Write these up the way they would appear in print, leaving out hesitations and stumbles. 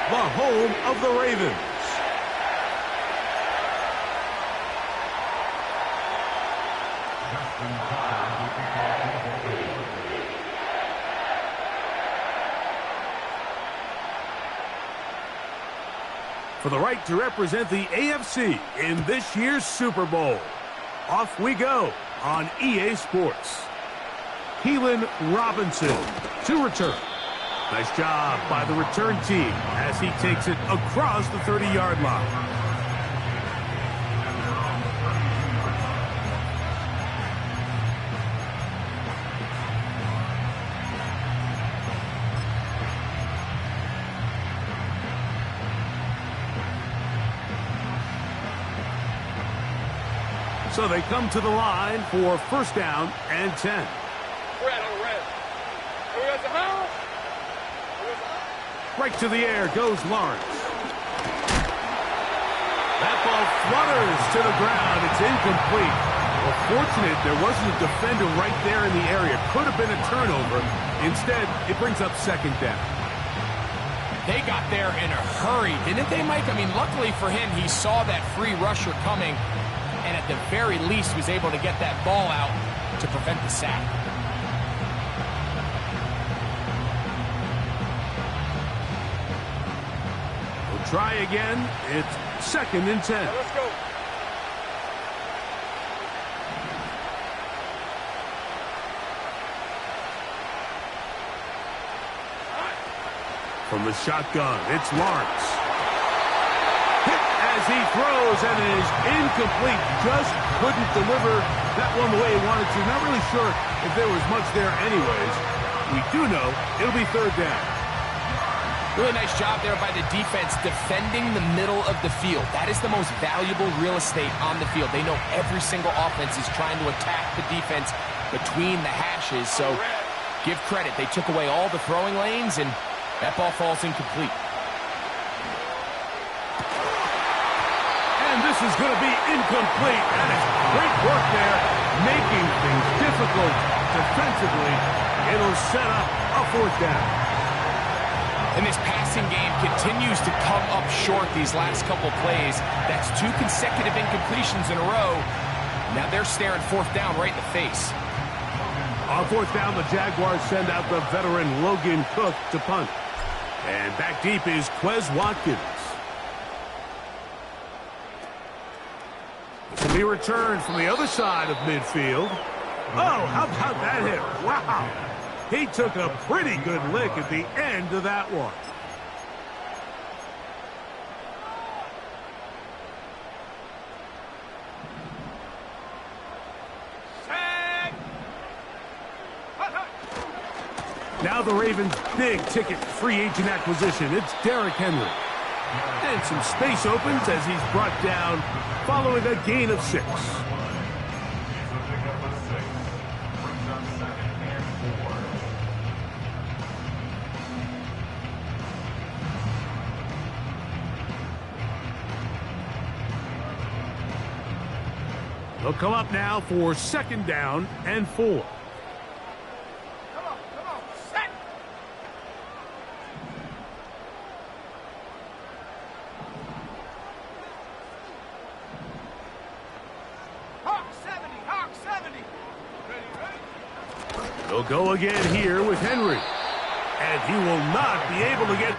the home of the Ravens. For the right to represent the AFC in this year's Super Bowl. Off we go on EA Sports. Keelan Robinson to return. Nice job by the return team as he takes it across the 30-yard line. So they come to the line for first down and 10. Right to the air goes Lawrence. That ball flutters to the ground. It's incomplete. Well, fortunate there wasn't a defender right there in the area. Could have been a turnover. Instead, it brings up second down. They got there in a hurry, didn't they, Mike? I mean, luckily for him, he saw that free rusher coming, and at the very least was able to get that ball out to prevent the sack. We'll try again. It's second and 10. Let's go. From the shotgun, it's Lawrence. Hit as he throws, and it is incomplete. Just couldn't deliver that one the way he wanted to. Not really sure if there was much there anyways. We do know it'll be third down. Really nice job there by the defense defending the middle of the field. That is the most valuable real estate on the field. They know every single offense is trying to attack the defense between the hashes. So give credit. They took away all the throwing lanes, and that ball falls incomplete. And this is going to be incomplete. That is great work there, making things difficult defensively. It'll set up a fourth down. And this passing game continues to come up short these last couple plays. That's 2 consecutive incompletions in a row. Now they're staring fourth down right in the face. On fourth down, the Jaguars send out the veteran Logan Cook to punt. And back deep is Quez Watkins. This will be returned from the other side of midfield. Oh, how about that hit? Wow. He took a pretty good lick at the end of that one. Now the Ravens' big-ticket free agent acquisition. It's Derrick Henry. And some space opens as he's brought down following a gain of 6. They'll come up now for second down and 4. They'll go again here with Henry. And he will not be able to get...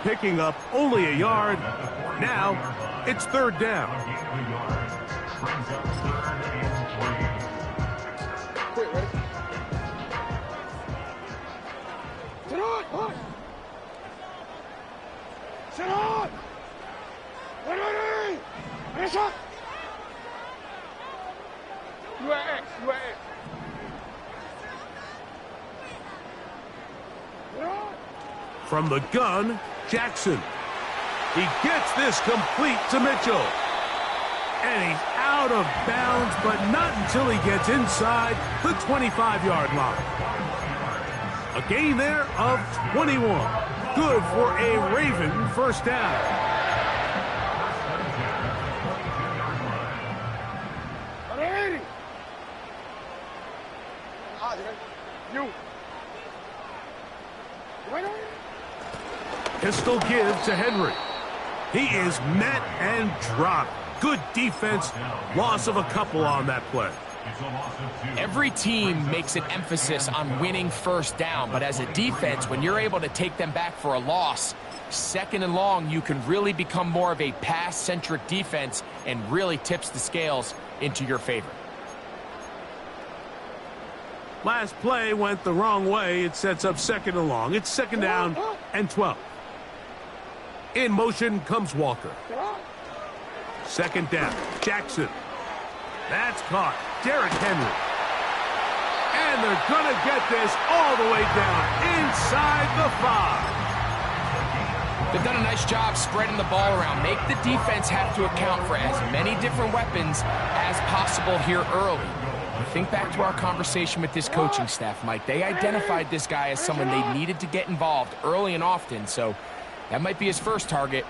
Picking up only a yard. Now it's third down. From the gun, Jackson. He gets this complete to Mitchell. And he's out of bounds, but not until he gets inside the 25-yard line. A gain there of 21. Good for a Raven first down. Pistol give to Henry. He is met and dropped. Good defense. Loss of a couple on that play. Every team makes an emphasis on winning first down, but as a defense, when you're able to take them back for a loss, second and long, you can really become more of a pass-centric defense and really tips the scales into your favor. Last play went the wrong way. It sets up second and long. It's second down and 12. In motion comes Walker. Second down, Jackson. That's caught. Derrick Henry. And they're going to get this all the way down inside the 5. They've done a nice job spreading the ball around. Make the defense have to account for as many different weapons as possible here early. Think back to our conversation with this coaching staff, Mike. They identified this guy as someone they needed to get involved early and often, so that might be his first target.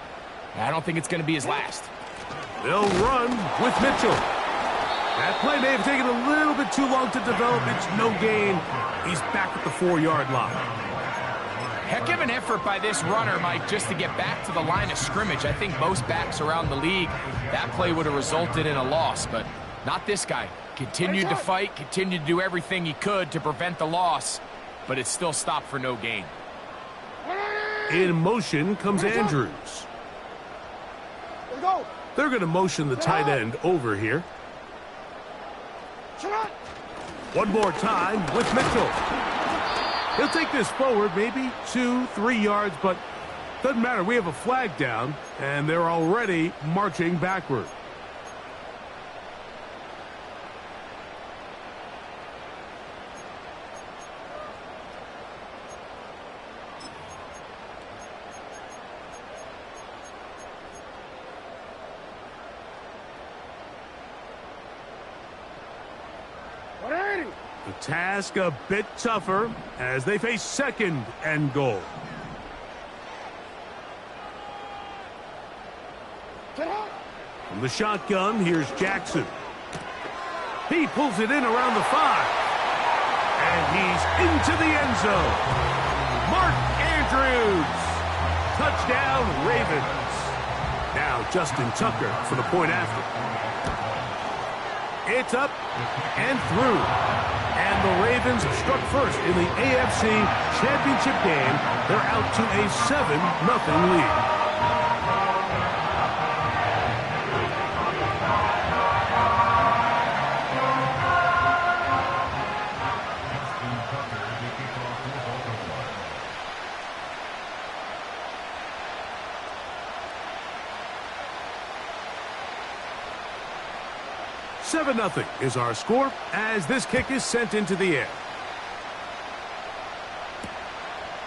I don't think it's going to be his last. They'll run with Mitchell. That play may have taken a little bit too long to develop. It's no gain. He's back at the 4-yard line. Heck of an effort by this runner, Mike, just to get back to the line of scrimmage. I think most backs around the league, that play would have resulted in a loss, but not this guy. Continued to fight, continued to do everything he could to prevent the loss, but it still stopped for no gain. In motion comes Andrews. They're going to motion the tight end over here. One more time with Mitchell. He'll take this forward, maybe 2-3 yards, but doesn't matter. We have a flag down, and they're already marching backward. The task a bit tougher as they face second and goal. From the shotgun, here's Jackson. He pulls it in around the 5. And he's into the end zone. Mark Andrews. Touchdown, Ravens. Now Justin Tucker for the point after. It's up and through. And the Ravens struck first in the AFC Championship game. They're out to a 7-0 lead. Nothing is our score as this kick is sent into the air.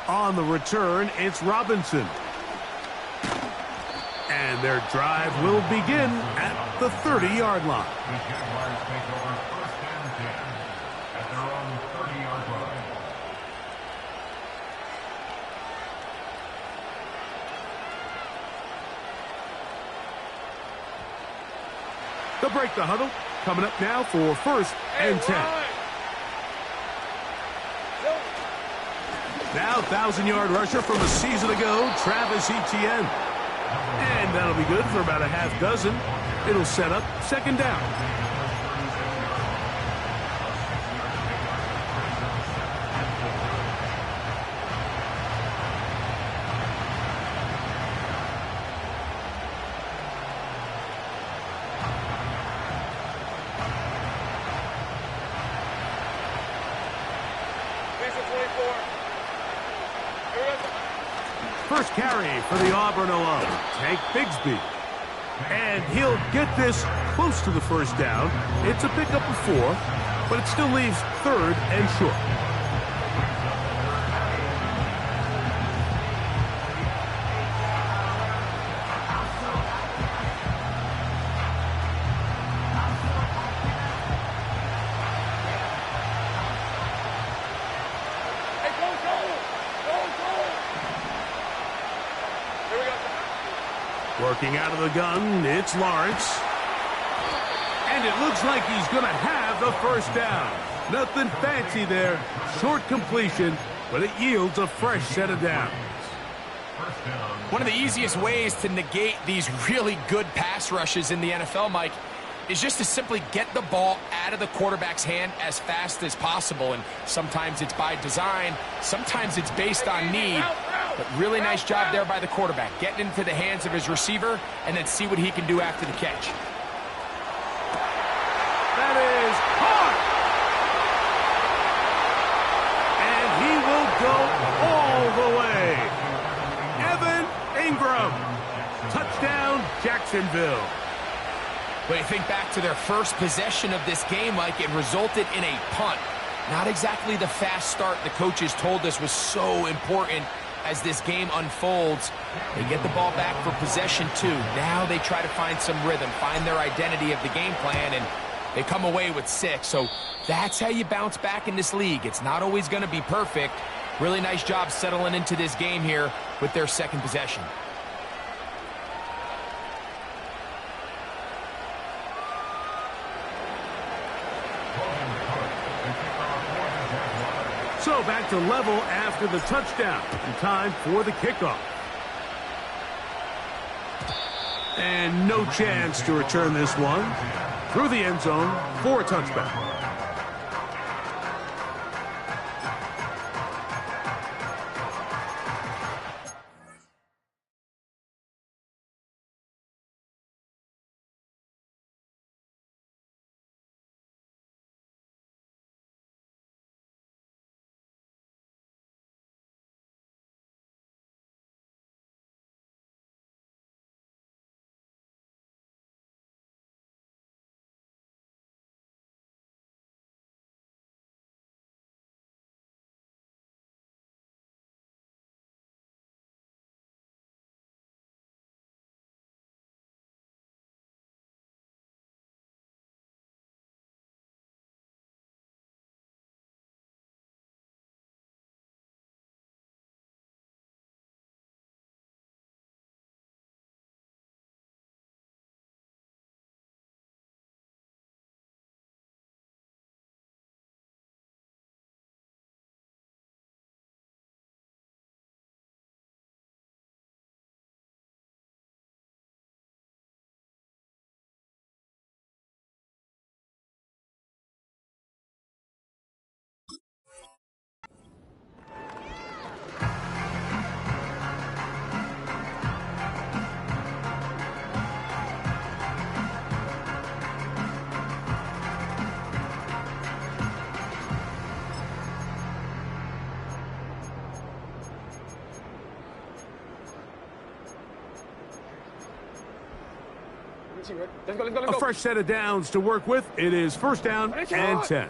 On the return, it's Robinson. And their drive will begin at the 30-yard line. They'll break the huddle. Coming up now for first and 10. Now 1,000-yard rusher from a season ago, Travis Etienne. And that'll be good for about a half dozen. It'll set up second down. first carry for the Auburn alum, Tank Bigsby. And he'll get this close to the first down. It's a pickup of 4, but it still leaves 3rd and short. Working out of the gun, it's Lawrence. And it looks like he's going to have the first down. Nothing fancy there. Short completion, but it yields a fresh set of downs. One of the easiest ways to negate these really good pass rushes in the NFL, Mike, is just to simply get the ball out of the quarterback's hand as fast as possible. And sometimes it's by design, sometimes it's based on need. But really nice job there by the quarterback, getting into the hands of his receiver and then see what he can do after the catch. That is caught! And he will go all the way. Evan Ingram. Touchdown, Jacksonville. When you think back to their first possession of this game, Mike, it resulted in a punt. Not exactly the fast start the coaches told us was so important as this game unfolds. They get the ball back for possession 2. Now they try to find some rhythm, find their identity of the game plan, and they come away with 6. So that's how you bounce back in this league. It's not always going to be perfect. Really nice job settling into this game here with their second possession. So back to level after the touchdown. And time for the kickoff. And no chance to return this one. Through the end zone for a touchback. A fresh set of downs to work with. It is first down and 10.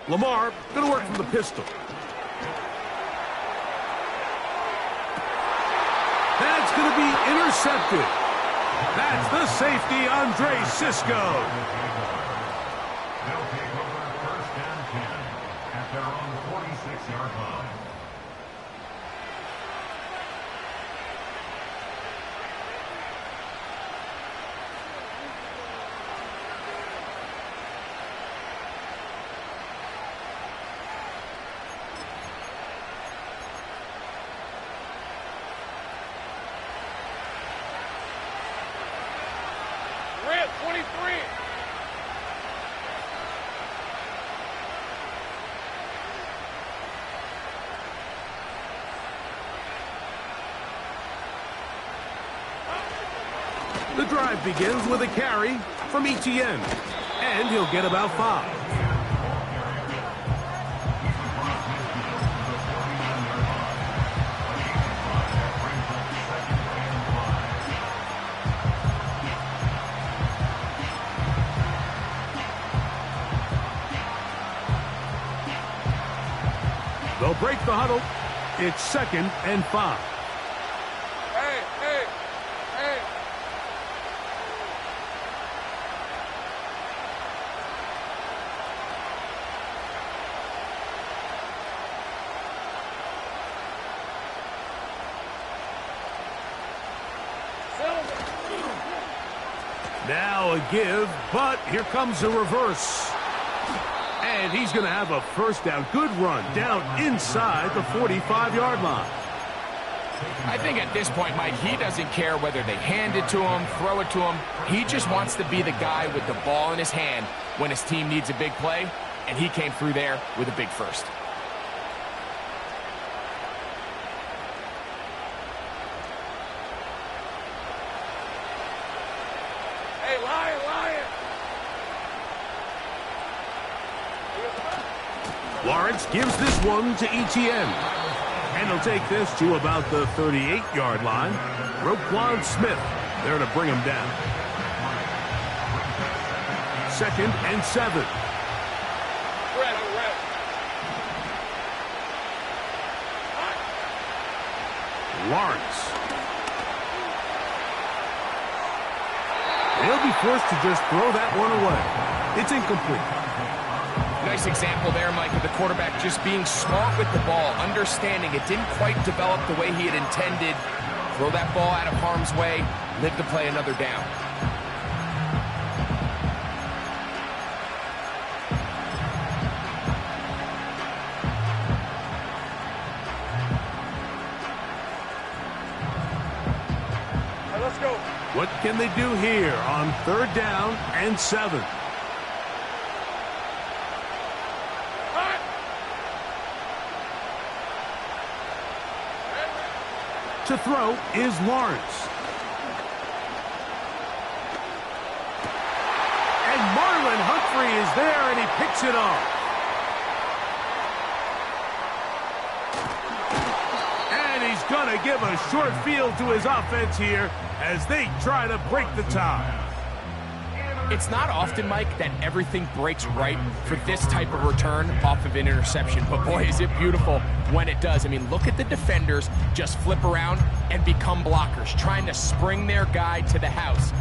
Lamar going to work from the pistol. That's going to be intercepted. That's the safety, Andre Cisco. They're on the 46-yard line. Red 23. The drive begins with a carry from Etienne. And he'll get about 5. They'll break the huddle. It's 2nd and 5. Hey, hey, hey. Now a give, but here comes a reverse. And he's going to have a first down. Good run down inside the 45-yard line. I think at this point, Mike, he doesn't care whether they hand it to him, throw it to him. He just wants to be the guy with the ball in his hand when his team needs a big play, and he came through there with a big first. Hey, Lion, Lion. Lawrence gives this one to Etienne. And he'll take this to about the 38-yard line. Roquan Smith there to bring him down. 2nd and 7. Red. Lawrence. He'll be forced to just throw that one away. It's incomplete. Nice example there, Mike, of the quarterback just being smart with the ball, understanding it didn't quite develop the way he had intended. Throw that ball out of harm's way, live to play another down. All right, let's go. What can they do here on 3rd down and 7? To throw is Lawrence. And Marlon Humphrey is there, and he picks it off. And he's going to give a short field to his offense here as they try to break the tie. It's not often, Mike, that everything breaks right for this type of return off of an interception. But, boy, is it beautiful when it does. I mean, look at the defenders just flip around and become blockers, trying to spring their guy to the house.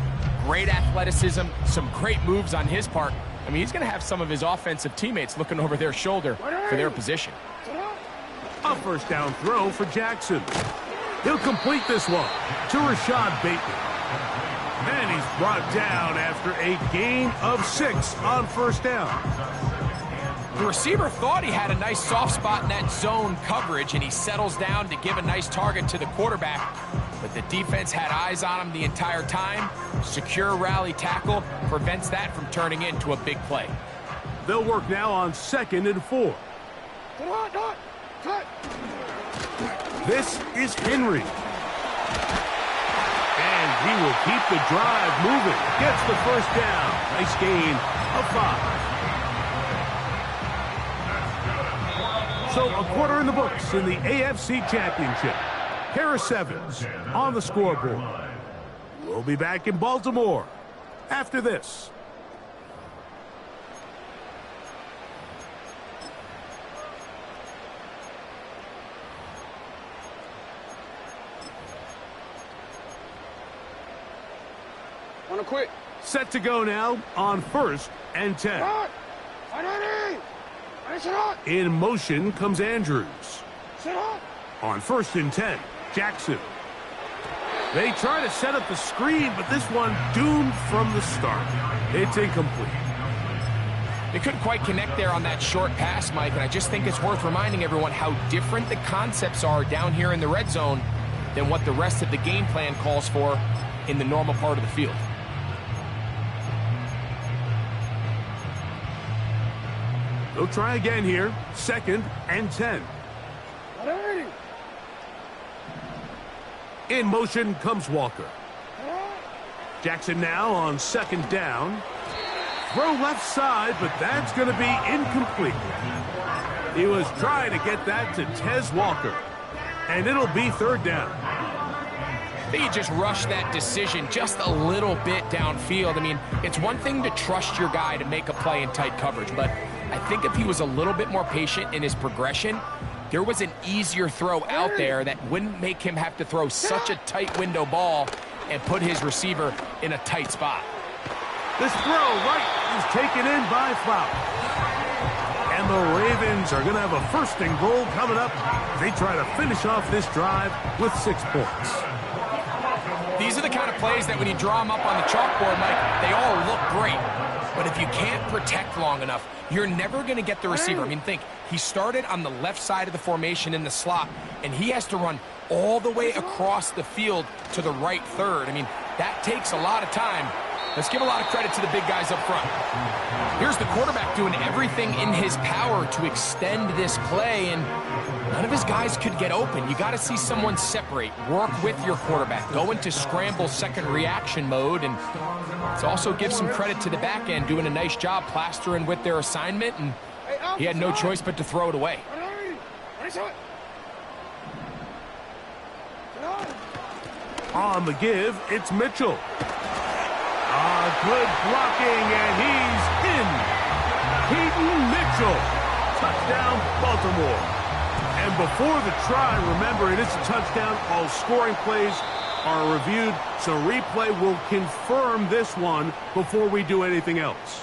Great athleticism, some great moves on his part. I mean, he's going to have some of his offensive teammates looking over their shoulder for their position. A first down throw for Jackson. He'll complete this one to Rashad Bateman. And he's brought down after a gain of 6 on first down. The receiver thought he had a nice soft spot in that zone coverage, and he settles down to give a nice target to the quarterback. But the defense had eyes on him the entire time. Secure rally tackle prevents that from turning into a big play. They'll work now on 2nd and 4. This is Henry. And he will keep the drive moving. Gets the first down. Nice gain of 5. So a quarter in the books in the AFC Championship. Harris Evans on the scoreboard. We'll be back in Baltimore after this. Wanna quit? Set to go now on 1st and 10. In motion comes Andrews. On 1st and 10, Jackson. They try to set up the screen, but this one doomed from the start. It's incomplete. They couldn't quite connect there on that short pass, Mike, and I just think it's worth reminding everyone how different the concepts are down here in the red zone than what the rest of the game plan calls for in the normal part of the field. They'll try again here. 2nd and 10. In motion comes Walker. Jackson now on 2nd down. throw left side, but that's going to be incomplete. He was trying to get that to Tez Walker, and it'll be third down. I think he just rushed that decision just a little bit downfield. I mean, it's one thing to trust your guy to make a play in tight coverage, but I think if he was a little bit more patient in his progression, there was an easier throw out there that wouldn't make him have to throw such a tight window ball and put his receiver in a tight spot. This throw right is taken in by Flower. And the Ravens are going to have a first and goal coming up. They try to finish off this drive with 6 points. These are the kind of plays that when you draw them up on the chalkboard, Mike, they all look great. But if you can't protect long enough, you're never going to get the receiver. I mean, think, he started on the left side of the formation in the slot, and he has to run all the way across the field to the right third. I mean, that takes a lot of time. Let's give a lot of credit to the big guys up front. Here's the quarterback doing everything in his power to extend this play, and none of his guys could get open. You got to see someone separate, work with your quarterback, go into scramble second reaction mode, and let's also give some credit to the back end doing a nice job plastering with their assignment, and he had no choice but to throw it away. On the give, it's Mitchell. Good blocking, and he's in. Keaton Mitchell. Touchdown, Baltimore. And before the try, remember, it is a touchdown. All scoring plays are reviewed, so replay will confirm this one before we do anything else.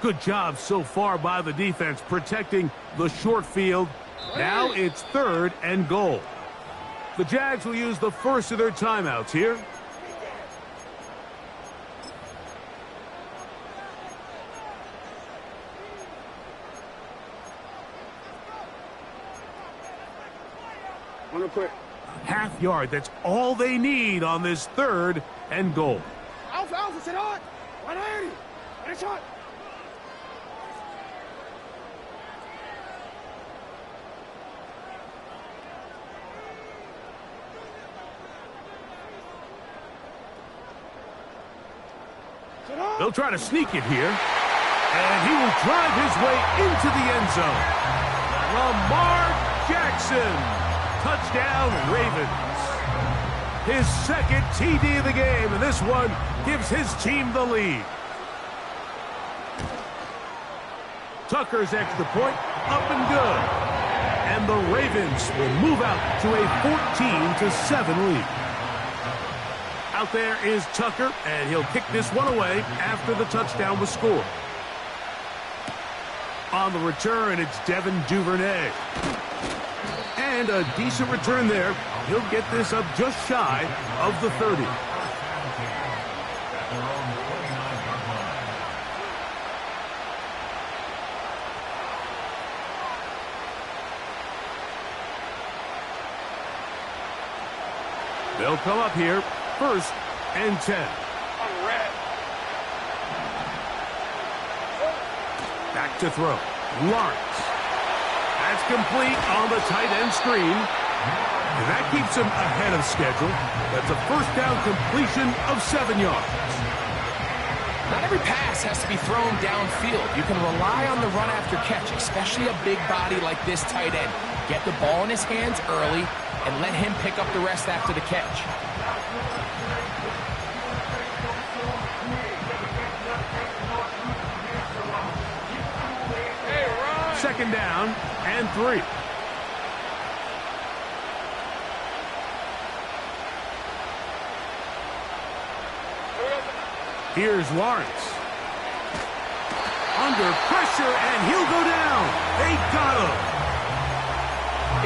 Good job so far by the defense protecting the short field. Now it's 3rd and goal. The Jags will use the first of their timeouts here. Quick. Half yard, that's all they need on this 3rd and goal. Alpha, sit on. 180. Finish shot. They'll try to sneak it here, and he will drive his way into the end zone. Lamar Jackson, touchdown Ravens. His 2nd TD of the game, and this one gives his team the lead. Tucker's extra point, up and good. And the Ravens will move out to a 14-7 lead. Out there is Tucker, and he'll kick this one away after the touchdown was scored. On the return, it's Devin Duvernay. And a decent return there. He'll get this up just shy of the 30. They'll come up here. 1st and 10. Back to throw. Lawrence. That's complete on the tight end screen. And that keeps him ahead of schedule. That's a first down completion of 7 yards. Not every pass has to be thrown downfield. You can rely on the run after catch, especially a big body like this tight end. Get the ball in his hands early and let him pick up the rest after the catch. 2nd down and 3. Here's Lawrence. Under pressure, and he'll go down. They got him.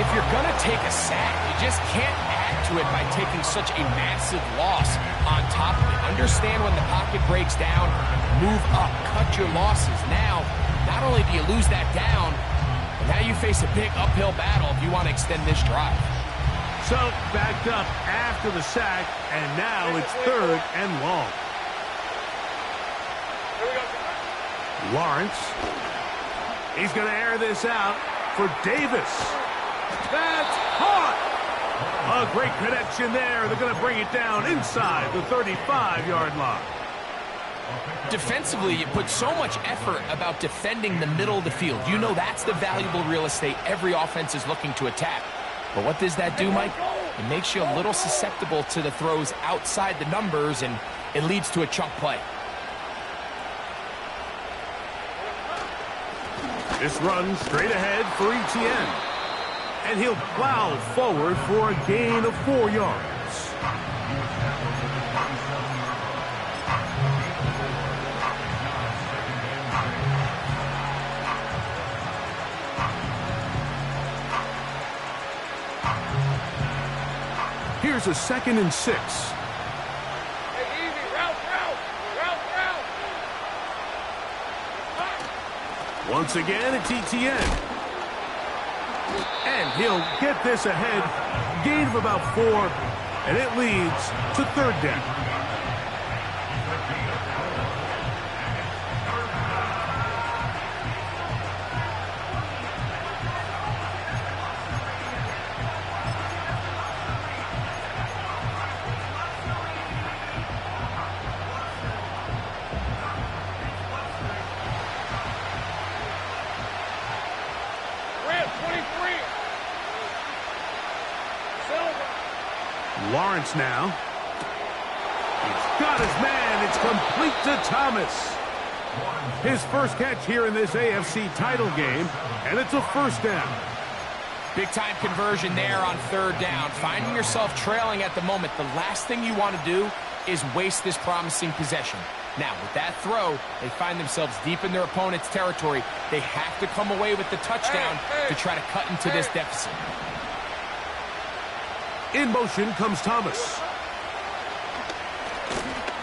If you're going to take a sack, you just can't add to it by taking such a massive loss on top of it. Understand when the pocket breaks down, move up, cut your losses. Now, not only do you lose that down, but now you face a big uphill battle if you want to extend this drive. So, backed up after the sack, and now it's 3rd and long. Lawrence. He's going to air this out for Davis. That's caught. A great connection there. They're going to bring it down inside the 35-yard line. Defensively, you put so much effort about defending the middle of the field. You know that's the valuable real estate every offense is looking to attack. But what does that do, Mike? It makes you a little susceptible to the throws outside the numbers, and it leads to a chunk play. This run straight ahead for Etienne. And he'll plow forward for a gain of 4 yards. Here's a 2nd and 6. Hey, easy. Route. Once again, it's Etienne. And he'll get this ahead. Gain of about 4. And it leads to 3rd down. Lawrence now. He's got his man. It's complete to Thomas. His first catch here in this AFC title game, and it's a 1st down. Big-time conversion there on 3rd down. Finding yourself trailing at the moment, the last thing you want to do is waste this promising possession. Now, with that throw, they find themselves deep in their opponent's territory. They have to come away with the touchdown to try to cut into this deficit. In motion comes Thomas.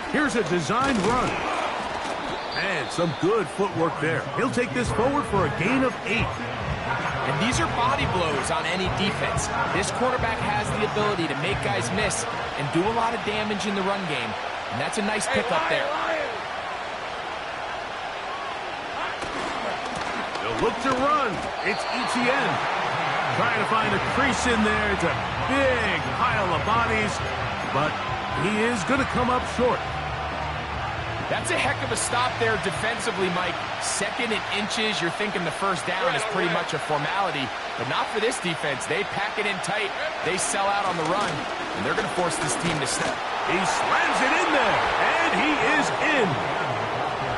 Here's a designed run. And some good footwork there. He'll take this forward for a gain of 8. And these are body blows on any defense. This quarterback has the ability to make guys miss and do a lot of damage in the run game. And that's a nice pickup there. They'll look to run. It's Etienne. Trying to find a crease in there. It's a big pile of bodies, but he is going to come up short. That's a heck of a stop there defensively, Mike. 2nd and inches, you're thinking the 1st down is pretty much a formality, but not for this defense. They pack it in tight. They sell out on the run, and they're going to force this team to step. He slams it in there, and he is in.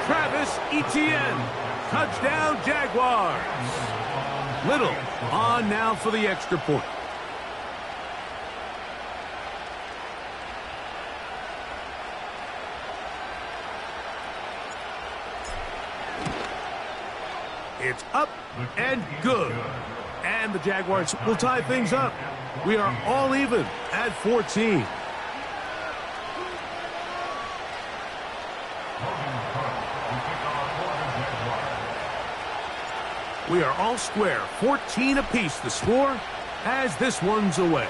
Travis Etienne, touchdown Jaguars. Little on now for the extra point. It's up and good. And the Jaguars will tie things up. We are all even at 14. We are all square, 14 apiece the score as this one's away.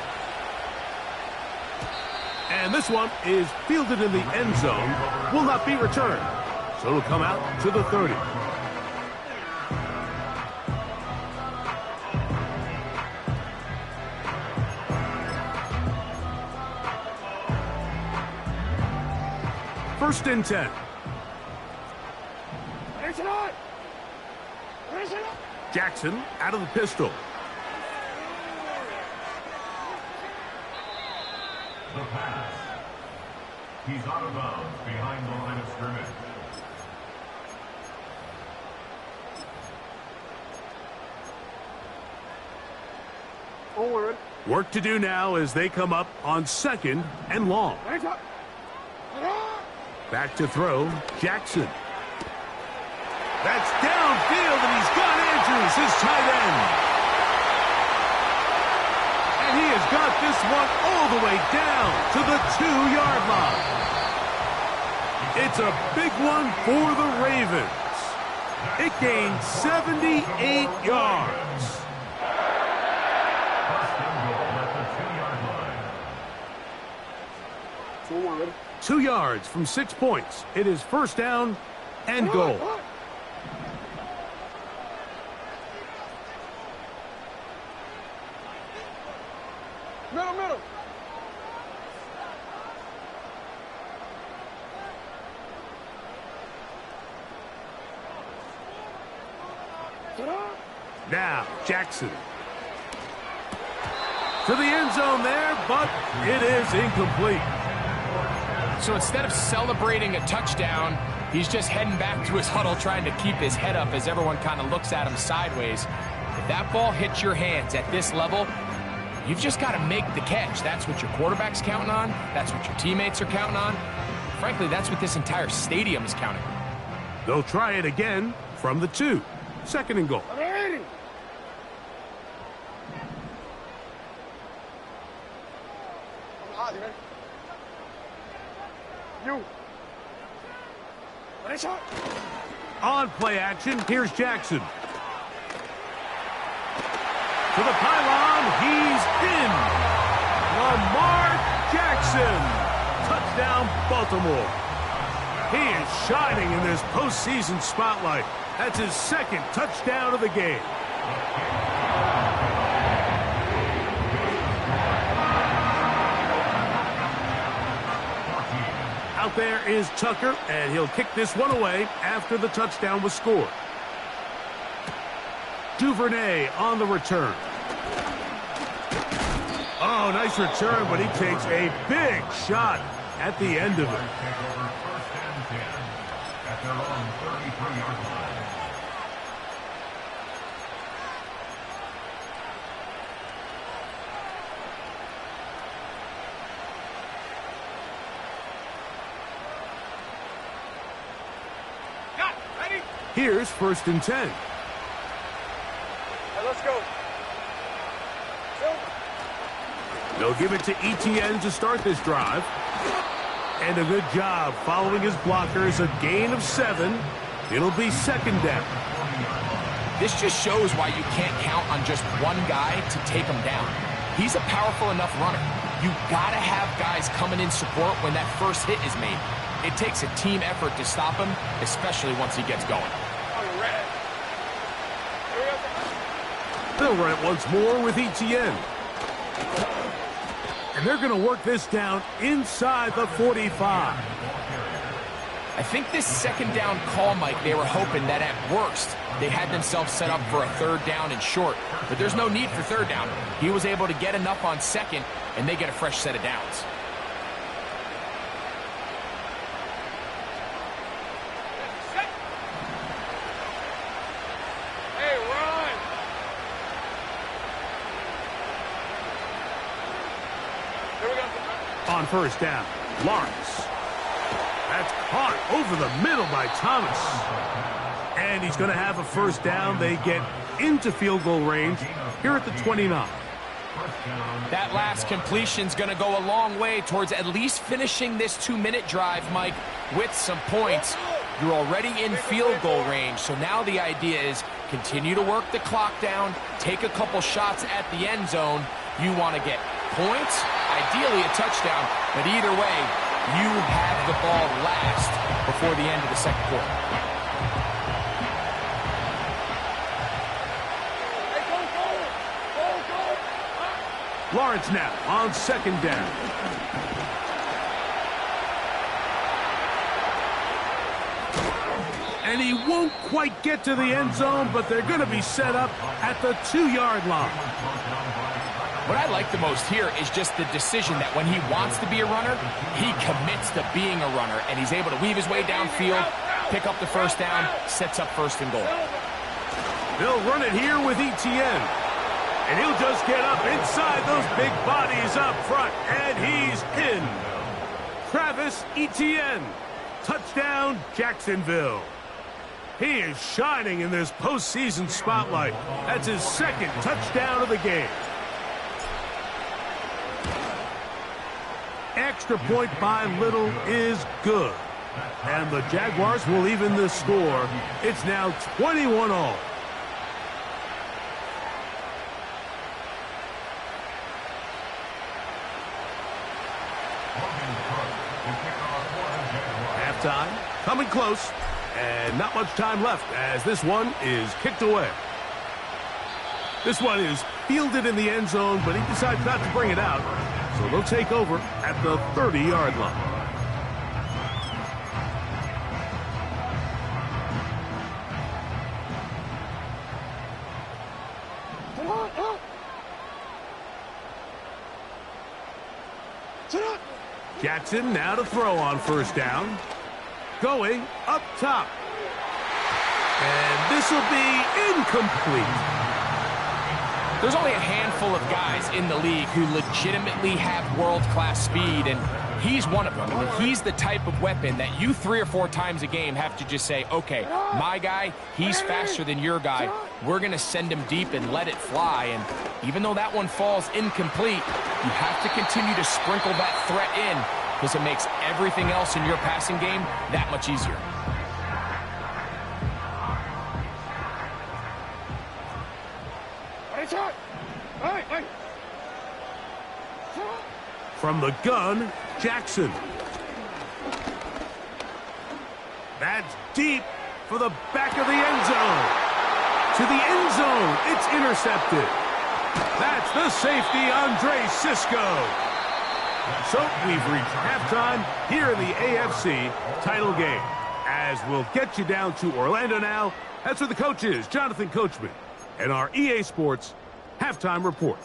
And this one is fielded in the end zone, will not be returned. So it'll come out to the 30. First and 10. Jackson out of the pistol. The pass. He's out of bounds behind the line of scrimmage. Forward. Work to do now as they come up on 2nd and long. Back to throw, Jackson. That's downfield, and he's got Andrews, his tight end. And he has got this one all the way down to the 2-yard line. It's a big one for the Ravens. It gained 78 yards. First and goal at the 2-yard line. 2 yards from 6 points. It is first down and goal. Middle, middle. Now, Jackson. To the end zone there, but it is incomplete. So instead of celebrating a touchdown, he's just heading back to his huddle trying to keep his head up as everyone kind of looks at him sideways. If that ball hits your hands at this level, you've just got to make the catch. That's what your quarterback's counting on. That's what your teammates are counting on. Frankly, that's what this entire stadium is counting on. They'll try it again from the 2. Second and goal. On play action, here's Jackson. To the pylon, he's in. Lamar Jackson. Touchdown, Baltimore. He is shining in this postseason spotlight. That's his second touchdown of the game. Out there is Tucker, and he'll kick this one away after the touchdown was scored. Duvernay on the return. Oh, nice return, but he takes a big shot at the end of it. At their own 33-yard line. Here's 1st and 10. Hey, let's go. They'll give it to Etienne to start this drive. And a good job following his blockers. A gain of 7. It'll be 2nd down. This just shows why you can't count on just one guy to take him down. He's a powerful enough runner. You got to have guys coming in support when that first hit is made. It takes a team effort to stop him, especially once he gets going. They'll run it once more with Etienne. And they're going to work this down inside the 45. I think this 2nd down call, Mike, they were hoping that at worst they had themselves set up for a 3rd down and short. But there's no need for 3rd down. He was able to get enough on 2nd, and they get a fresh set of downs. On 1st down, Lawrence. That's caught over the middle by Thomas. And he's going to have a 1st down. They get into field goal range here at the 29. That last completion's going to go a long way towards at least finishing this 2-minute drive, Mike, with some points. You're already in field goal range, so now the idea is continue to work the clock down, take a couple shots at the end zone. You want to get points, ideally a touchdown, but either way, you have the ball last before the end of the 2nd quarter. Lawrence now on 2nd down. And he won't quite get to the end zone, but they're going to be set up at the 2-yard line. What I like the most here is just the decision that when he wants to be a runner, he commits to being a runner, and he's able to weave his way downfield, pick up the 1st down, sets up 1st and goal. They'll run it here with Etienne. And he'll just get up inside those big bodies up front, and he's in. Travis Etienne. Touchdown, Jacksonville. He is shining in this postseason spotlight. That's his 2nd touchdown of the game. Extra point by Little is good. And the Jaguars will even the score. It's now 21-all. Halftime, coming close, and not much time left as this one is kicked away. This one is fielded in the end zone, but he decides not to bring it out. So they'll take over at the 30-yard line. Jackson now to throw on first down. Going up top. And this will be incomplete. There's only a handful of guys in the league who legitimately have world-class speed, and he's one of them. I mean, he's the type of weapon that you 3 or 4 times a game have to just say, okay, my guy, he's faster than your guy. We're going to send him deep and let it fly. And even though that one falls incomplete, you have to continue to sprinkle that threat in because it makes everything else in your passing game that much easier. From the gun, Jackson. That's deep for the back of the end zone. To the end zone, it's intercepted. That's the safety, Andre Cisco. So we've reached halftime here in the AFC title game. As we'll get you down to Orlando now. That's where the coach is, Jonathan Coachman, and our EA Sports halftime report.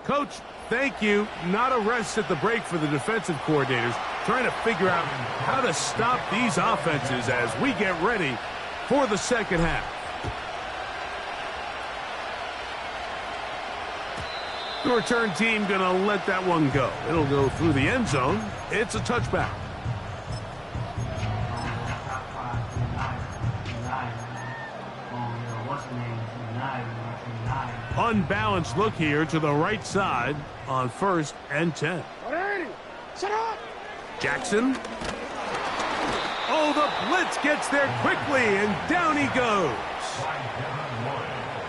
Coach, thank you. Not a rest at the break for the defensive coordinators, trying to figure out how to stop these offenses as we get ready for the second half. The return team going to let that one go. It'll go through the end zone. It's a touchback. Unbalanced look here to the right side on 1st and 10. Jackson. Oh, the blitz gets there quickly, and down he goes.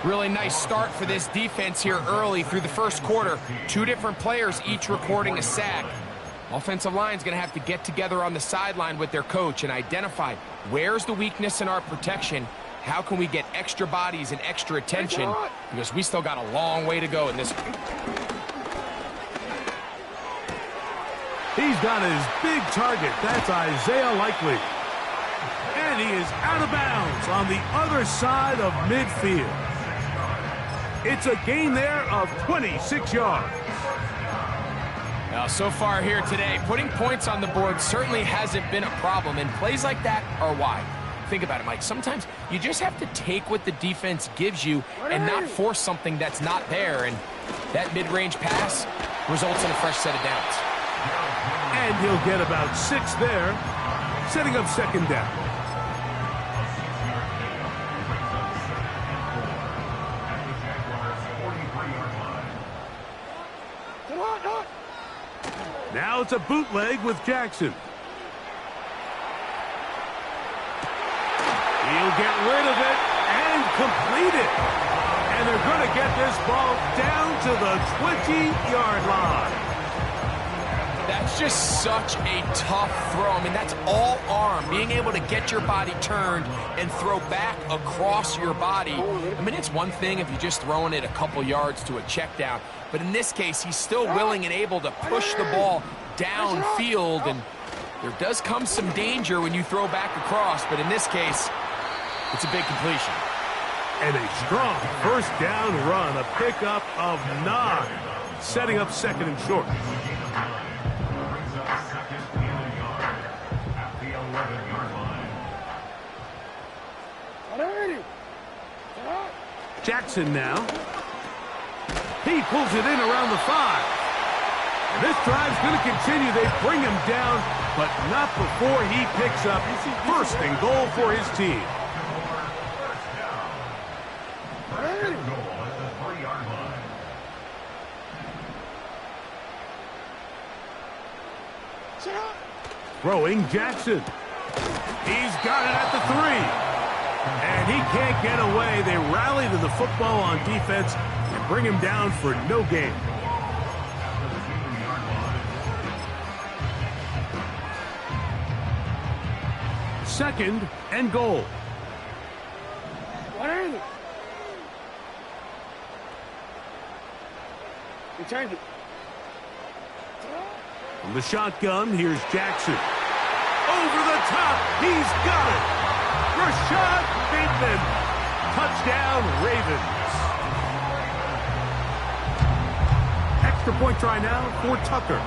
Really nice start for this defense here early through the first quarter. 2 different players each recording a sack. Offensive line's going to have to get together on the sideline with their coach and identify where's the weakness in our protection. How can we get extra bodies and extra attention? Because we still got a long way to go in this one. He's got his big target. That's Isaiah Likely. And he is out of bounds on the other side of midfield. It's a gain there of 26 yards. Now, so far here today, putting points on the board certainly hasn't been a problem, and plays like that are why. Think about it, Mike. Sometimes you just have to take what the defense gives you and not force something that's not there, and that mid-range pass results in a fresh set of downs. And he'll get about 6 there, setting up second down. Now it's a bootleg with Jackson. He'll get rid of it and complete it. And they're going to get this ball down to the 20-yard line. That's just such a tough throw. I mean, that's all arm. Being able to get your body turned and throw back across your body. I mean, it's one thing if you're just throwing it a couple yards to a check down. But in this case, he's still willing and able to push the ball downfield. And there does come some danger when you throw back across. But in this case, it's a big completion. And a strong first down run, a pickup of 9, setting up second and short. Jackson now. He pulls it in around the 5. And this drive's going to continue. They bring him down, but not before he picks up first and goal for his team. Throwing Jackson. He's got it at the 3. And he can't get away. They rally to the football on defense and bring him down for no gain. 2nd and goal. 180. Return it. From the shotgun, here's Jackson. Over the top. He's got it. Rashad Bateman. Touchdown, Ravens. Extra point try now for Tucker.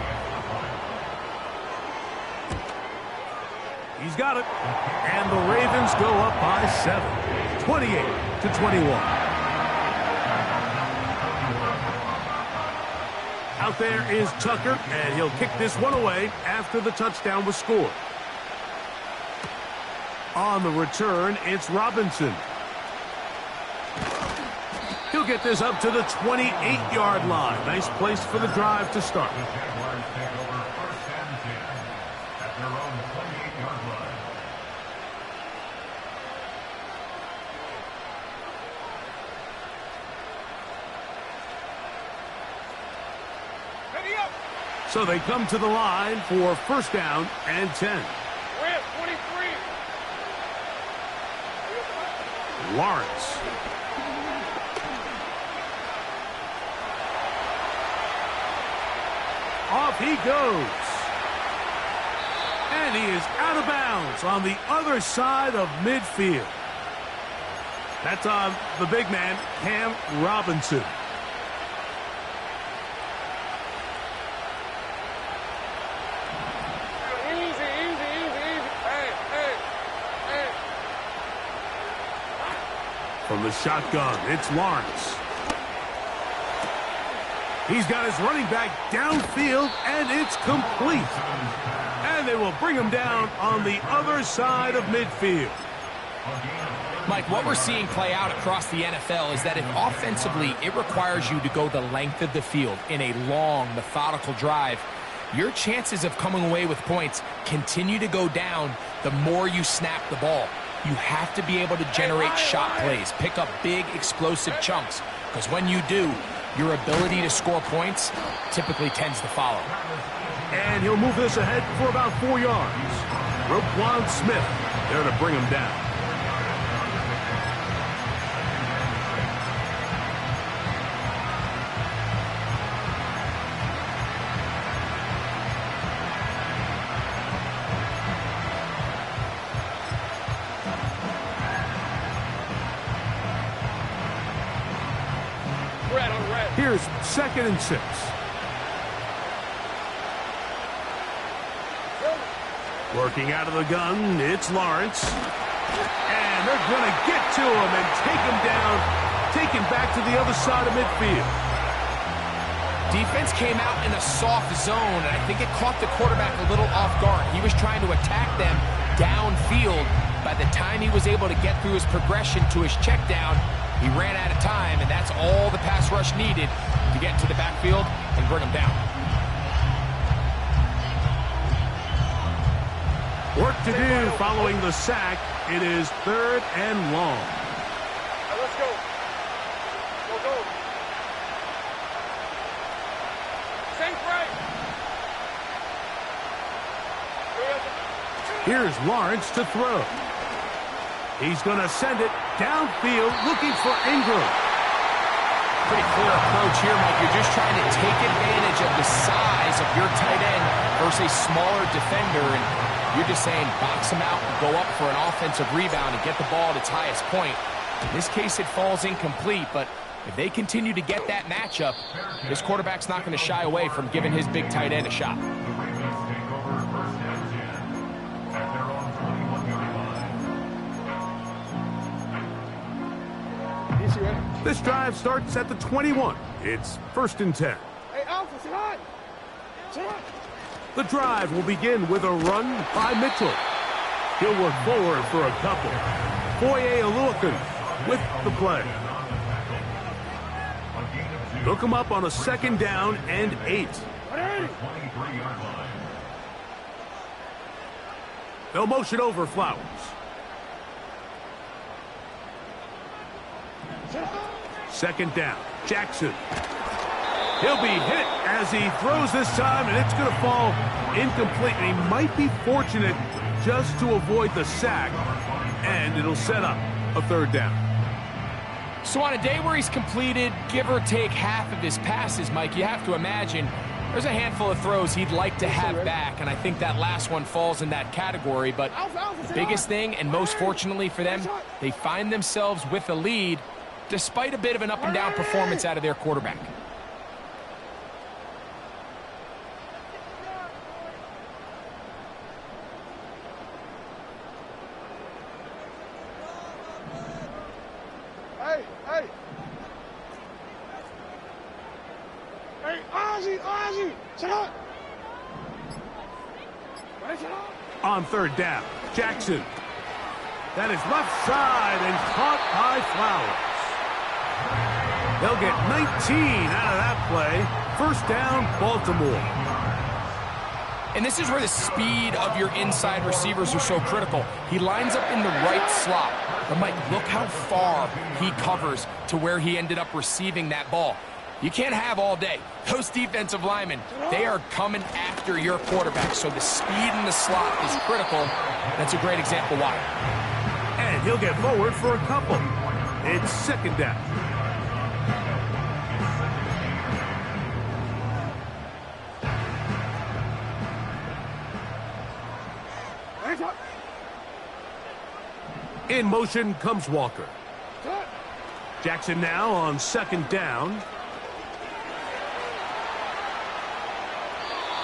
He's got it. And the Ravens go up by 7. 28-21. Out there is Tucker, and he'll kick this one away after the touchdown was scored. On the return, it's Robinson. He'll get this up to the 28-yard line. Nice place for the drive to start. The Jaguars take over 1st and 10 at their own 28-yard line. Ready up. So they come to the line for 1st down and 10. We're at 23. Lawrence. Off he goes. And he is out of bounds on the other side of midfield. That's on the big man, Cam Robinson. Easy. Hey. From the shotgun, it's Lawrence. He's got his running back downfield, and it's complete. And they will bring him down on the other side of midfield. Mike, what we're seeing play out across the NFL is that if offensively it requires you to go the length of the field in a long, methodical drive, your chances of coming away with points continue to go down the more you snap the ball. You have to be able to generate shot plays, pick up big, explosive chunks, because when you do, your ability to score points typically tends to follow. And he'll move this ahead for about 4 yards. Roquan Smith there to bring him down. Here's 2nd and 6. Working out of the gun, it's Lawrence. And they're going to get to him and take him down, take him back to the other side of midfield. Defense came out in a soft zone, and I think it caught the quarterback a little off guard. He was trying to attack them downfield. By the time he was able to get through his progression to his check down, he ran out of time, and that's all the pass rush needed to get into the backfield and bring him down. Work to do following the sack. It is 3rd and long. Right, let's go. Go. Same right. Here's Lawrence to throw. He's going to send it downfield, looking for Ingram. Pretty clear approach here, Mike. You're just trying to take advantage of the size of your tight end versus a smaller defender, and you're just saying box him out and go up for an offensive rebound and get the ball at its highest point. In this case, it falls incomplete, but if they continue to get that matchup, this quarterback's not going to shy away from giving his big tight end a shot. The Ravens take over 1st and 10 at their own 21-yard line. This drive starts at the 21. It's 1st and 10. Hey, Alpha, sit on. The drive will begin with a run by Mitchell. He'll work forward for a couple. Foye Aluakun with the play. Hook him up on a 2nd down and 8. They'll motion over Flowers. Second down, Jackson. He'll be hit as he throws this time, and it's going to fall incomplete. And he might be fortunate just to avoid the sack, and it'll set up a third down. So on a day where he's completed, give or take half of his passes, Mike, you have to imagine there's a handful of throws he'd like to have back, and I think that last one falls in that category. But the biggest thing, and most fortunately for them, they find themselves with a lead despite a bit of an up-and-down performance out of their quarterback. On third down, Jackson. That is left side and caught by Flowers. They'll get 19 out of that play. First down, Baltimore. And this is where the speed of your inside receivers are so critical. He lines up in the right slot. But Mike, look how far he covers to where he ended up receiving that ball. You can't have all day. Those defensive linemen, they are coming after your quarterback. So the speed in the slot is critical. That's a great example why. And he'll get forward for a couple. It's second down. In motion comes Walker. Jackson now on second down.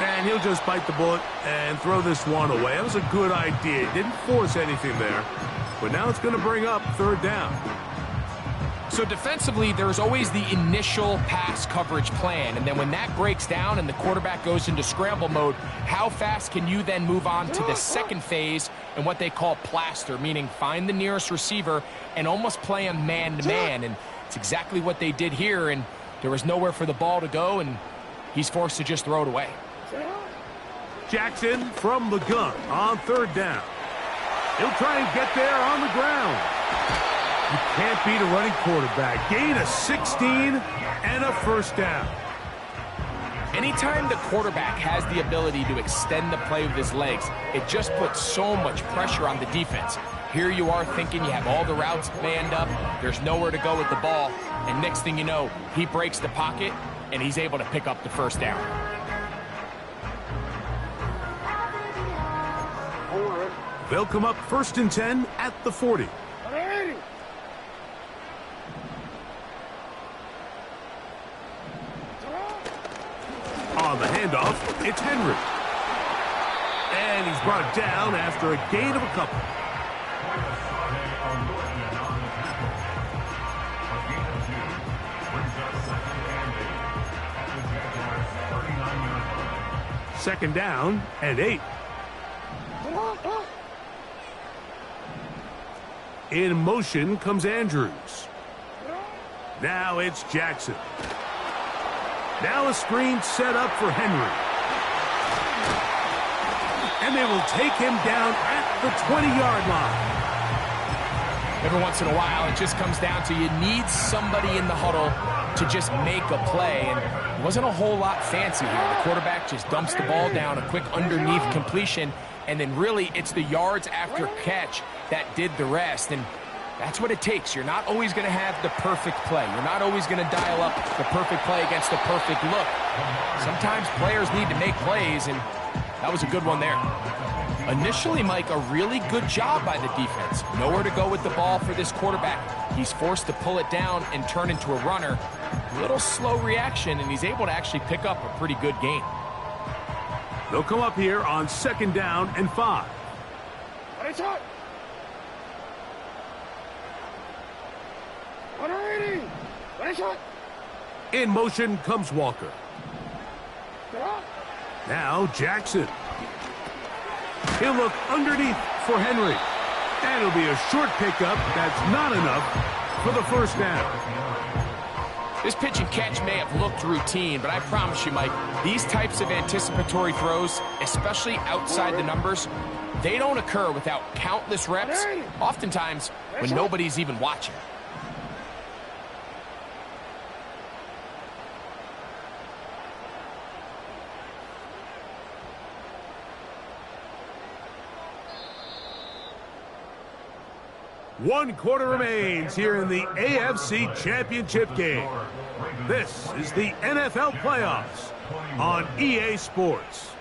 And he'll just bite the bullet and throw this one away. That was a good idea. Didn't force anything there. But now it's going to bring up third down. So defensively, there's always the initial pass coverage plan. And then when that breaks down and the quarterback goes into scramble mode, how fast can you then move on to the second phase and what they call plaster, meaning find the nearest receiver and almost play him man-to-man. And it's exactly what they did here. And there was nowhere for the ball to go, and he's forced to just throw it away. Jackson from the gun on third down. He'll try and get there on the ground. You can't beat a running quarterback. Gain of 16 and a first down. Anytime the quarterback has the ability to extend the play with his legs, it just puts so much pressure on the defense. Here you are thinking you have all the routes manned up. There's nowhere to go with the ball. And next thing you know, he breaks the pocket, and he's able to pick up the first down. They'll come up first and 10 at the 40. On the handoff, it's Henry. And he's brought down after a gain of a couple. Second down and 8. In motion comes Andrews. Now it's Jackson. Now a screen set up for Henry. And they will take him down at the 20-yard line. Every once in a while, it just comes down to you need somebody in the huddle to just make a play. And it wasn't a whole lot fancy here. The quarterback just dumps the ball down, a quick underneath completion, and then really it's the yards after catch that did the rest. And that's what it takes. You're not always going to have the perfect play. You're not always going to dial up the perfect play against the perfect look. Sometimes players need to make plays, and that was a good one there. Initially, Mike, a really good job by the defense. Nowhere to go with the ball for this quarterback. He's forced to pull it down and turn into a runner. Little slow reaction, and he's able to actually pick up a pretty good gain. They'll come up here on second down and 5. In motion comes Walker. Now Jackson. He'll look underneath for Henry. And it'll be a short pickup. That's not enough for the first down. This pitch and catch may have looked routine, but I promise you, Mike, these types of anticipatory throws, especially outside the numbers, they don't occur without countless reps, oftentimes when nobody's even watching. 1 quarter remains here in the AFC Championship game. This is the NFL Playoffs on EA Sports.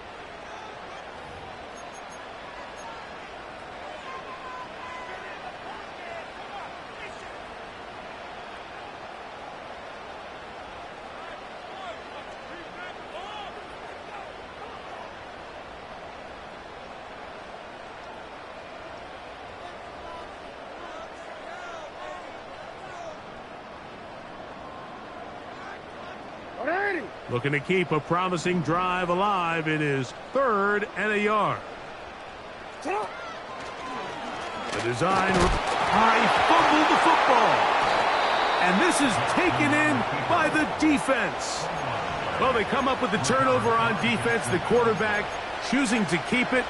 Looking to keep a promising drive alive. It is 3rd and a yard. The design. He fumbled the football. And this is taken in by the defense. Well, they come up with the turnover on defense. The quarterback choosing to keep it,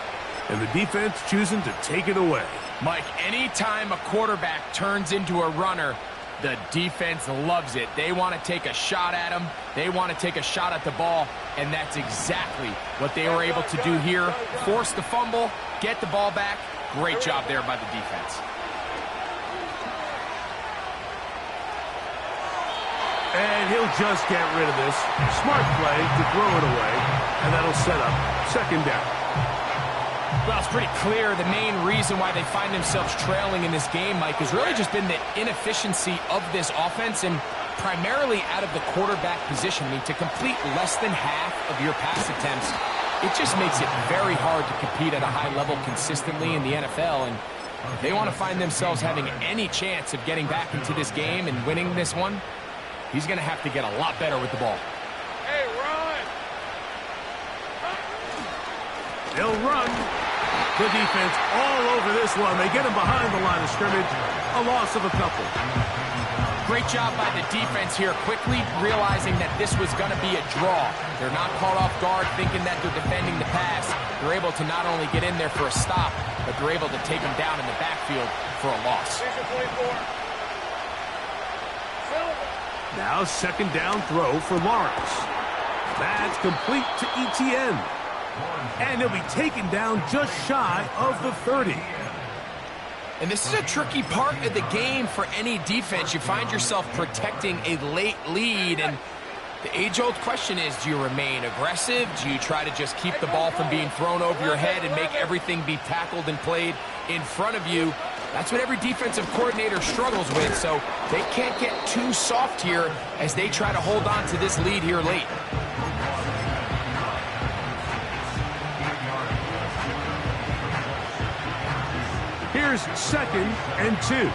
and the defense choosing to take it away. Mike, anytime a quarterback turns into a runner, the defense loves it. They want to take a shot at him. They want to take a shot at the ball, and that's exactly what they were able to do here. Force the fumble, get the ball back. Great job there by the defense. And he'll just get rid of this. Smart play to throw it away, and that'll set up 2nd down. Well, it's pretty clear the main reason why they find themselves trailing in this game, Mike, has really just been the inefficiency of this offense and primarily out of the quarterback position. I mean, to complete less than half of your pass attempts, it just makes it very hard to compete at a high level consistently in the NFL. And if they want to find themselves having any chance of getting back into this game and winning this one, he's going to have to get a lot better with the ball. Hey, run! They'll run. The defense all over this one. They get him behind the line of scrimmage. A loss of a couple. Great job by the defense here, quickly realizing that this was going to be a draw. They're not caught off guard thinking that they're defending the pass. They're able to not only get in there for a stop, but they're able to take him down in the backfield for a loss. Now 2nd down throw for Lawrence. That's complete to Etienne. And he'll be taken down just shy of the 30. And this is a tricky part of the game for any defense. You find yourself protecting a late lead, and the age-old question is, do you remain aggressive? Do you try to just keep the ball from being thrown over your head and make everything be tackled and played in front of you? That's what every defensive coordinator struggles with, so they can't get too soft here as they try to hold on to this lead here late. Here's 2nd and 2. Hey,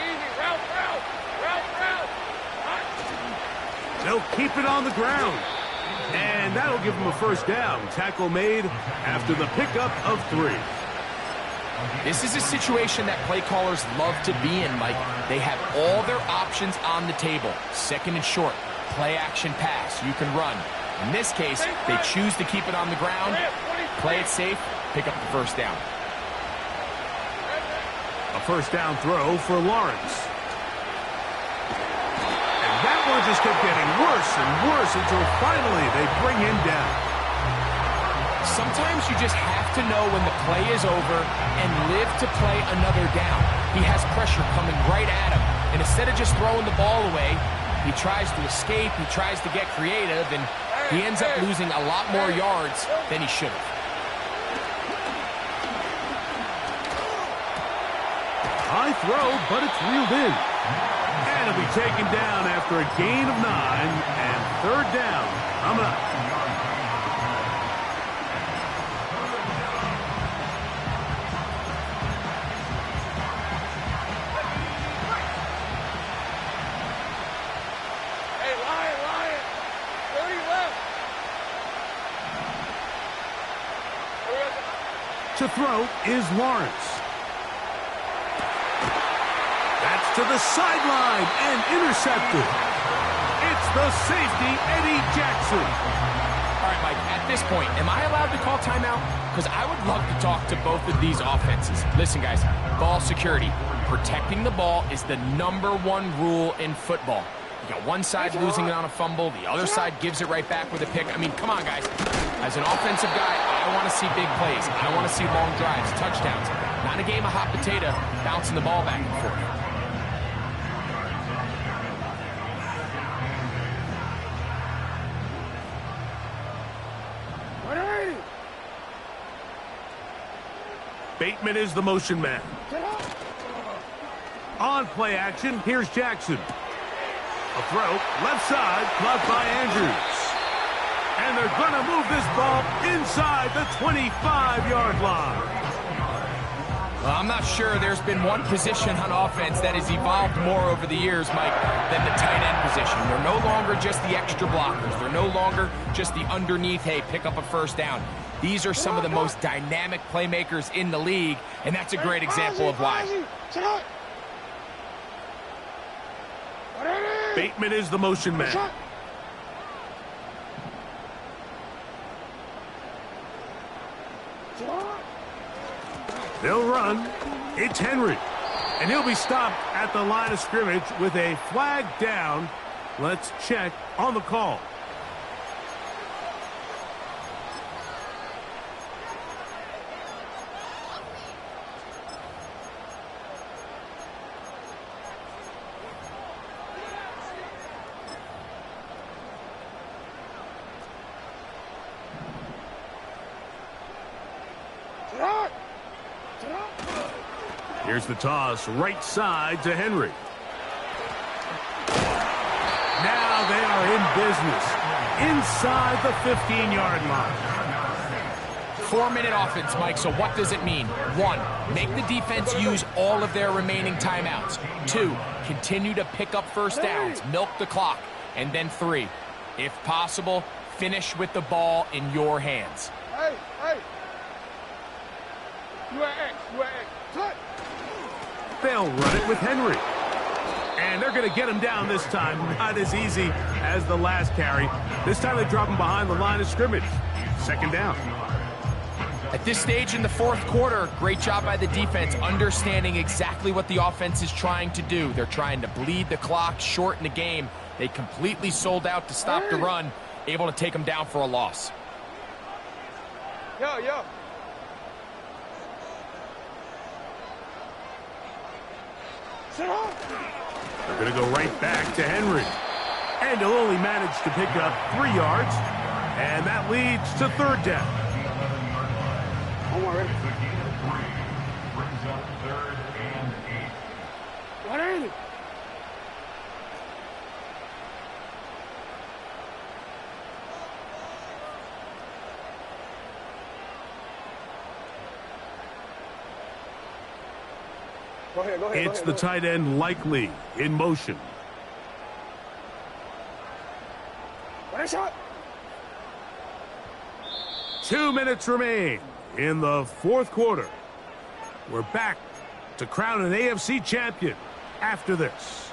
easy. Route. They'll keep it on the ground. And that'll give them a 1st down. Tackle made after the pickup of 3. This is a situation that play callers love to be in, Mike. They have all their options on the table. 2nd and short, play action pass. You can run. In this case, they choose to keep it on the ground, play it safe, pick up the 1st down. A 1st down throw for Lawrence. And that one just kept getting worse and worse until finally they bring him down. Sometimes you just have to know when the play is over and live to play another down. He has pressure coming right at him, and instead of just throwing the ball away, he tries to escape, he tries to get creative, and he ends up losing a lot more yards than he should have. High throw, but it's reeled in. And it'll be taken down after a gain of 9 and 3rd down coming up. Hey, Lion. 30 left. To throw is Lawrence. To the sideline and intercepted. It's the safety, Eddie Jackson. All right, Mike, at this point, am I allowed to call timeout? Because I would love to talk to both of these offenses. Listen, guys, ball security. Protecting the ball is the #1 rule in football. You got one side losing it on a fumble, the other side gives it right back with a pick. I mean, come on, guys. As an offensive guy, I want to see big plays. I want to see long drives, touchdowns. Not a game of hot potato, bouncing the ball back and forth. Bateman is the motion man. On play action, here's Jackson. A throw, left side, caught by Andrews. And they're going to move this ball inside the 25-yard line. Well, I'm not sure there's been one position on offense that has evolved more over the years, Mike, than the tight end position. They're no longer just the extra blockers. They're no longer just the underneath, hey, pick up a first down. These are some of the most dynamic playmakers in the league, and that's a great example of why. Bateman is the motion man. They'll run. It's Henry. And he'll be stopped at the line of scrimmage with a flag down. Let's check on the call. Here's the toss, right side to Henry. Now they are in business inside the 15-yard line. 4-minute offense, Mike, so what does it mean? 1, make the defense use all of their remaining timeouts. 2, continue to pick up first downs, milk the clock. And then 3, if possible, finish with the ball in your hands. Hey, hey. You are X, Cut. They'll run it with Henry. And they're going to get him down this time. Not as easy as the last carry. This time they drop him behind the line of scrimmage. Second down. At this stage in the fourth quarter, great job by the defense understanding exactly what the offense is trying to do. They're trying to bleed the clock, shorten the game. They completely sold out to stop the run, able to take them down for a loss. Yo. They're going to go right back to Henry. And he'll only manage to pick up 3 yards. And that leads to third down. Brings up 3rd and 8. What is it? Go ahead. It's the tight end Likely in motion. What a shot. 2 minutes remain in the fourth quarter. We're back to crown an AFC champion after this.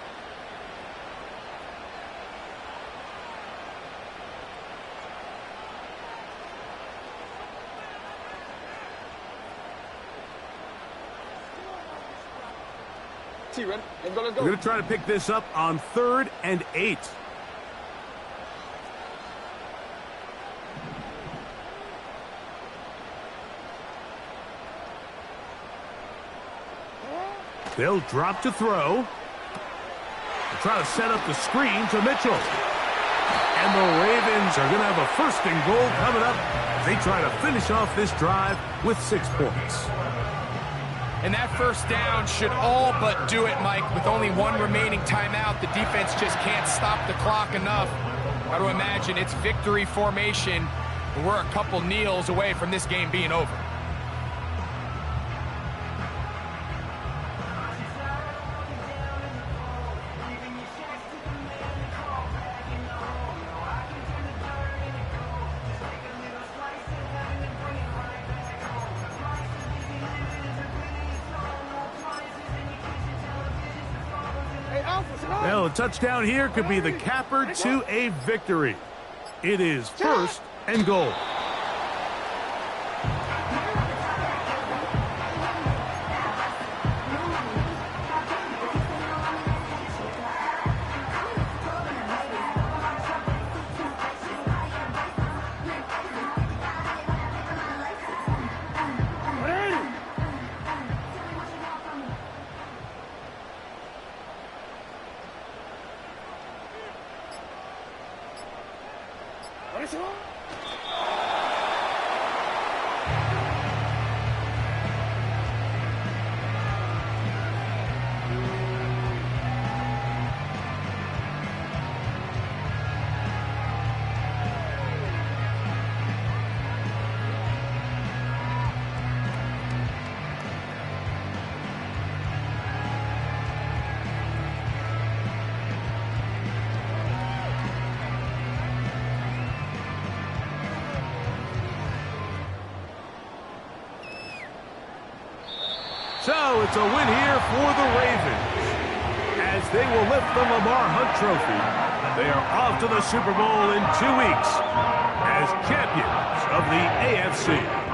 Ready? Let's go. We're going to try to pick this up on 3rd and 8. They'll drop to throw. They'll try to set up the screen to Mitchell. And the Ravens are going to have a 1st and goal coming up as they try to finish off this drive with 6 points. And that first down should all but do it, Mike. With only 1 remaining timeout, the defense just can't stop the clock enough. Got to imagine it's victory formation, and we're a couple kneels away from this game being over. Well, a touchdown here could be the capper to a victory. It is 1st and goal. So it's a win here for the Ravens. As they will lift the Lamar Hunt Trophy, they are off to the Super Bowl in 2 weeks as champions of the AFC.